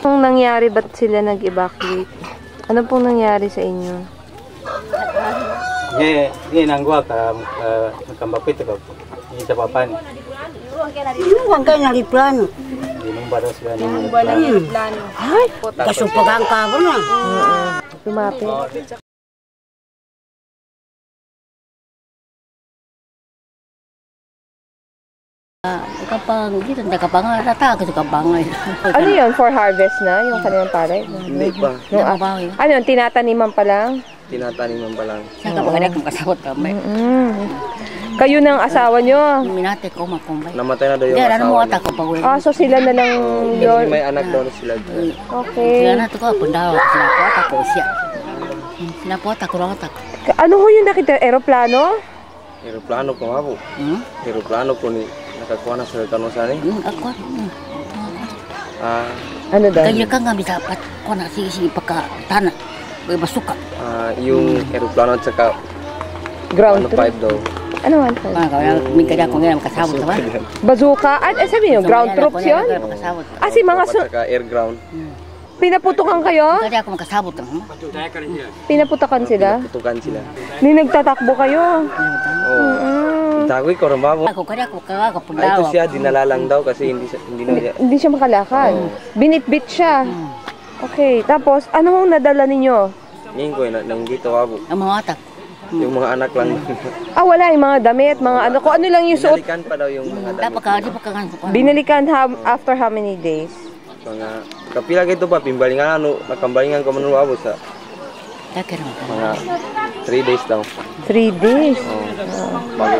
Anong nangyari? Ba't sila nag-evacuate? Ano pong nangyari sa inyo? Hindi nanggwa ka magkambapit ka. Hindi sa papan. Inuwang kayo ng plano. Inumba daw sila ng plano. Ay, kasumpagang ka ba na? Lumapit. Kapag dito, nakapangarata ako sa kapangay. Ano yun? For harvest na? Yung kanilang palay? Hindi pa. Ano yun? Tinataniman pa lang? Tinataniman pa lang. Sa kapag kung kasabot kami. Kayo ng asawa nyo? Minate ko makumbay. Namatay na daw yung Ano asawa mo niya. ata ko pa uwi. Ah, so sila na lang yun? Kasi may anak daw na sila. Okay. Sila na ito ko, pundaw. Sila po ata ko siya. Sila po ata ko lang ata ko. Ano ho yung nakita? Aeroplano? Aeroplano ko nga po. Aeroplano ko ni nakakuha na sa kanusan eh. Ako. Ano daw? Kaya ka nga dapat ko na sige pagkatana. May basuka. Yung aeroplano at saka Ground 1.5 troop? daw. Ano 1.5? May kaya ko ngayon makasabot sa ba? Bazooka? Sabi nyo, ground troops yun? Si mga At saka air ground. pinaputukan kayo? Kaya ako makasabot lang. Pinaputakan sila? Putukan sila. Ni nagtatakbo kayo? Tagoy ko ramabo. Ako kaya ako kawa Ay, ito siya, dinala lang daw kasi hindi na siya. Hindi siya makalakad? Binitbit siya? Okay, tapos ano hong nadala ninyo? Ngayon ko, nanggito ako. Ang mga atak. Yung mga anak lang. Wala yung mga damit, mga ano. Kung ano lang yung suot. Binalikan pa daw yung mga Dapat damit. di pa ka Binalikan after how many days? Mga kapila ito pa, pimbalingan nakambalingan ko manuwa sa mga 3 days daw. 3 days? Bago.